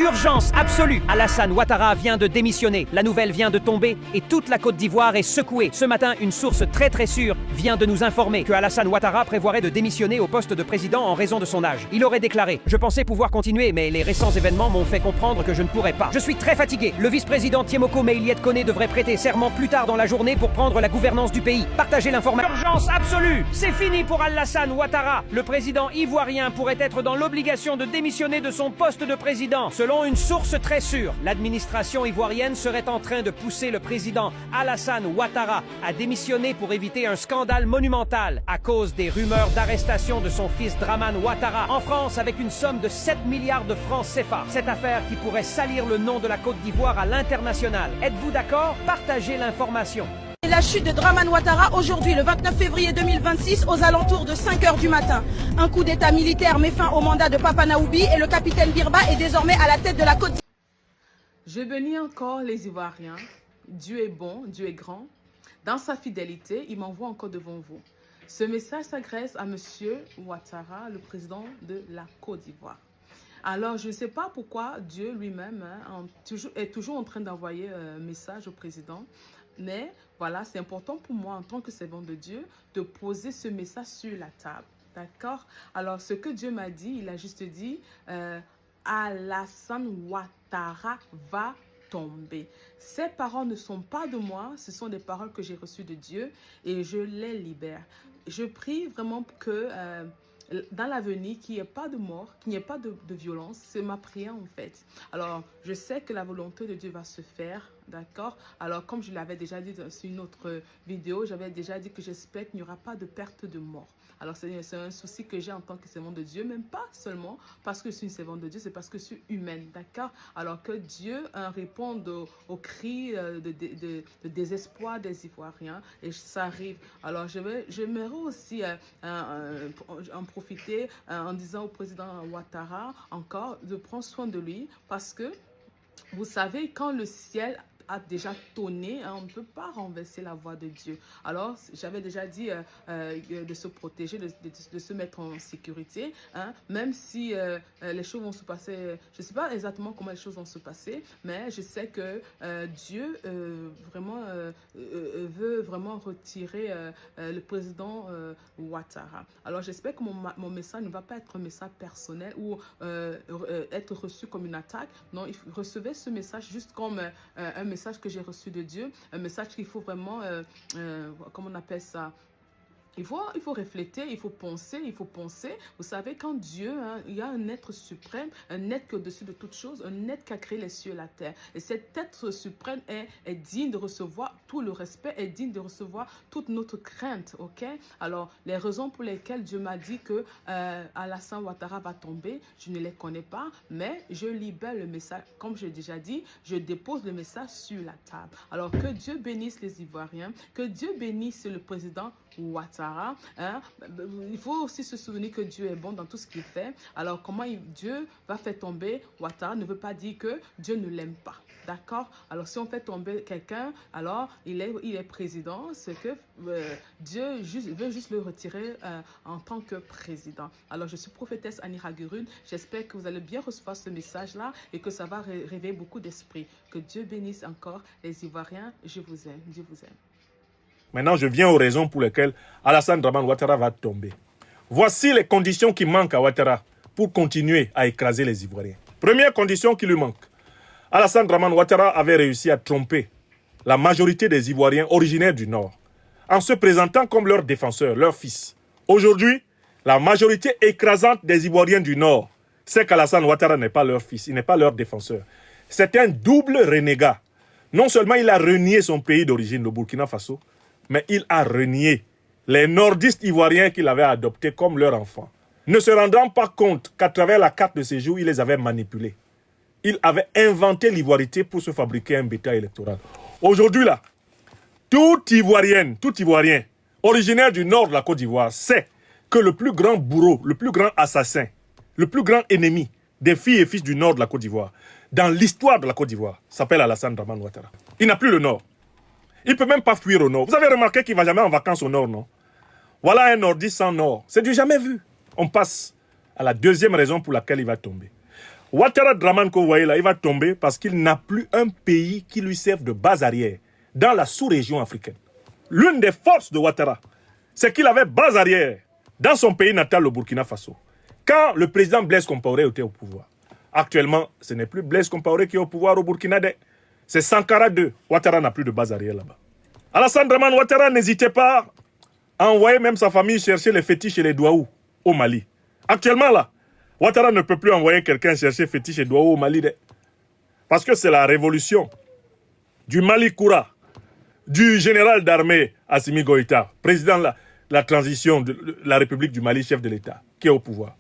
Urgence absolue. Alassane Ouattara vient de démissionner. La nouvelle vient de tomber et toute la Côte d'Ivoire est secouée. Ce matin, une source très sûre vient de nous informer que Alassane Ouattara prévoirait de démissionner au poste de président en raison de son âge. Il aurait déclaré: je pensais pouvoir continuer, mais les récents événements m'ont fait comprendre que je ne pourrais pas. Je suis très fatigué. Le vice-président Tiemoko Meiliet Koné devrait prêter serment plus tard dans la journée pour prendre la gouvernance du pays. Partagez l'information. Urgence absolue. C'est fini pour Alassane Ouattara. Le président ivoirien pourrait être dans l'obligation de démissionner de son poste de président. Selon une source très sûre, l'administration ivoirienne serait en train de pousser le président Alassane Ouattara à démissionner pour éviter un scandale monumental à cause des rumeurs d'arrestation de son fils Draman Ouattara en France avec une somme de 7 milliards de francs CFA. Cette affaire qui pourrait salir le nom de la Côte d'Ivoire à l'international. Êtes-vous d'accord? Partagez l'information. La chute de Draman Ouattara aujourd'hui, le 29 février 2026, aux alentours de 5 h du matin. Un coup d'état militaire met fin au mandat de Papa Naoubi et le capitaine Birba est désormais à la tête de la Côte d'Ivoire. Je bénis encore les Ivoiriens. Dieu est bon, Dieu est grand. Dans sa fidélité, il m'envoie encore devant vous. Ce message s'adresse à Monsieur Ouattara, le président de la Côte d'Ivoire. Alors, je ne sais pas pourquoi Dieu lui-même est toujours en train d'envoyer un message au président. Mais voilà, c'est important pour moi en tant que servant de Dieu de poser ce message sur la table. D'accord? Alors, ce que Dieu m'a dit, il a juste dit Alassane Ouattara va tomber. Ces paroles ne sont pas de moi, ce sont des paroles que j'ai reçues de Dieu et je les libère. Je prie vraiment que dans l'avenir, qu'il n'y ait pas de mort, qu'il n'y ait pas de violence. C'est ma prière en fait. Alors, je sais que la volonté de Dieu va se faire, d'accord? Alors, comme je l'avais déjà dit sur une autre vidéo, j'avais déjà dit que j'espère qu'il n'y aura pas de perte de mort. Alors, c'est un souci que j'ai en tant que servante de Dieu, même pas seulement parce que je suis une servante de Dieu, c'est parce que je suis humaine, d'accord? Alors que Dieu réponde aux cris de désespoir des Ivoiriens et ça arrive. Alors, j'aimerais aussi en profiter en disant au président Ouattara encore de prendre soin de lui parce que vous savez, quand le ciel a déjà tonné, on ne peut pas renverser la voix de Dieu. Alors, j'avais déjà dit de se protéger, de se mettre en sécurité, même si les choses vont se passer, je ne sais pas exactement comment les choses vont se passer, mais je sais que Dieu veut vraiment retirer le président Ouattara. Alors, j'espère que mon message ne va pas être un message personnel ou être reçu comme une attaque. Non, recevez ce message juste comme un message que j'ai reçu de Dieu, un message qu'il faut vraiment, comment on appelle ça, il faut réfléchir, il faut penser. Vous savez, quand Dieu, il y a un être suprême, un être qui est au-dessus de toute chose, un être qui a créé les cieux et la terre. Et cet être suprême est digne de recevoir tout le respect, est digne de recevoir toute notre crainte, ok? Alors, les raisons pour lesquelles Dieu m'a dit que Alassane Ouattara va tomber, je ne les connais pas, mais je libère le message. Comme j'ai déjà dit, je dépose le message sur la table. Alors, que Dieu bénisse les Ivoiriens, que Dieu bénisse le président Ouattara. Il faut aussi se souvenir que Dieu est bon dans tout ce qu'il fait. Alors, comment Dieu va faire tomber Ouattara ne veut pas dire que Dieu ne l'aime pas. D'accord? Alors, si on fait tomber quelqu'un, alors il est président. C'est que Dieu veut juste le retirer en tant que président. Alors, je suis prophétesse Annie Ragurune. J'espère que vous allez bien recevoir ce message-là et que ça va réveiller beaucoup d'esprit. Que Dieu bénisse encore les Ivoiriens. Je vous aime. Dieu vous aime. Maintenant, je viens aux raisons pour lesquelles Alassane Draman Ouattara va tomber. Voici les conditions qui manquent à Ouattara pour continuer à écraser les Ivoiriens. Première condition qui lui manque. Alassane Draman Ouattara avait réussi à tromper la majorité des Ivoiriens originaires du Nord en se présentant comme leur défenseur, leur fils. Aujourd'hui, la majorité écrasante des Ivoiriens du Nord sait qu'Alassane Ouattara n'est pas leur fils, il n'est pas leur défenseur. C'est un double renégat. Non seulement il a renié son pays d'origine, le Burkina Faso, mais il a renié les nordistes ivoiriens qu'il avait adoptés comme leurs enfants, ne se rendant pas compte qu'à travers la carte de séjour, il les avait manipulés. Il avait inventé l'ivoirité pour se fabriquer un bétail électoral. Aujourd'hui, là, tout Ivoirien originaire du nord de la Côte d'Ivoire sait que le plus grand bourreau, le plus grand assassin, le plus grand ennemi des filles et fils du nord de la Côte d'Ivoire, dans l'histoire de la Côte d'Ivoire, s'appelle Alassane Draman Ouattara. Il n'a plus le nord. Il ne peut même pas fuir au nord. Vous avez remarqué qu'il ne va jamais en vacances au nord, non? Voilà un nordiste sans nord. C'est du jamais vu. On passe à la deuxième raison pour laquelle il va tomber. Ouattara Dramane que vous voyez là, il va tomber parce qu'il n'a plus un pays qui lui serve de base arrière dans la sous-région africaine. L'une des forces de Ouattara, c'est qu'il avait base arrière dans son pays natal, le Burkina Faso. Quand le président Blaise Compaoré était au pouvoir. Actuellement, ce n'est plus Blaise Compaoré qui est au pouvoir au Burkina. C'est Sankara II. Ouattara n'a plus de base arrière là-bas. Alassane Dramane Ouattara n'hésitait pas à envoyer même sa famille chercher les fétiches et les douaous au Mali. Actuellement là, Ouattara ne peut plus envoyer quelqu'un chercher fétiches et douaous au Mali. Parce que c'est la révolution du Mali Koura, du général d'armée Assimi Goïta, président de la transition de la République du Mali, chef de l'État, qui est au pouvoir.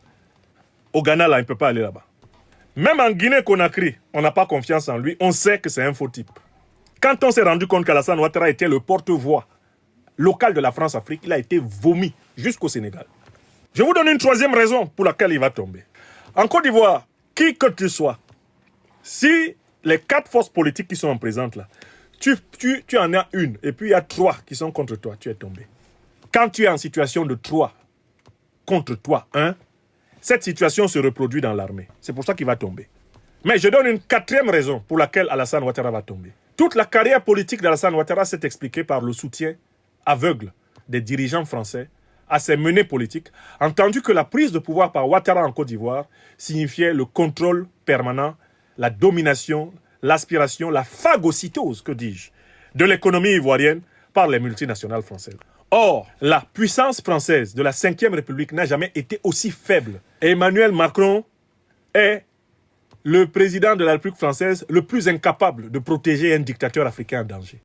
Au Ghana, là, il ne peut pas aller là-bas. Même en Guinée-Conakry, on n'a pas confiance en lui. On sait que c'est un faux type. Quand on s'est rendu compte qu'Alassane Ouattara était le porte-voix local de la France-Afrique, il a été vomi jusqu'au Sénégal. Je vous donne une troisième raison pour laquelle il va tomber. En Côte d'Ivoire, qui que tu sois, si les 4 forces politiques qui sont en présence là, tu en as une et puis il y a 3 qui sont contre toi, tu es tombé. Quand tu es en situation de 3 contre toi, 1, cette situation se reproduit dans l'armée. C'est pour ça qu'il va tomber. Mais je donne une 4e raison pour laquelle Alassane Ouattara va tomber. Toute la carrière politique d'Alassane Ouattara s'est expliquée par le soutien aveugle des dirigeants français à ses menées politiques, entendu que la prise de pouvoir par Ouattara en Côte d'Ivoire signifiait le contrôle permanent, la domination, l'aspiration, la phagocytose, que dis-je, de l'économie ivoirienne par les multinationales françaises. Or, la puissance française de la 5e République n'a jamais été aussi faible. Et Emmanuel Macron est le président de la République française le plus incapable de protéger un dictateur africain en danger.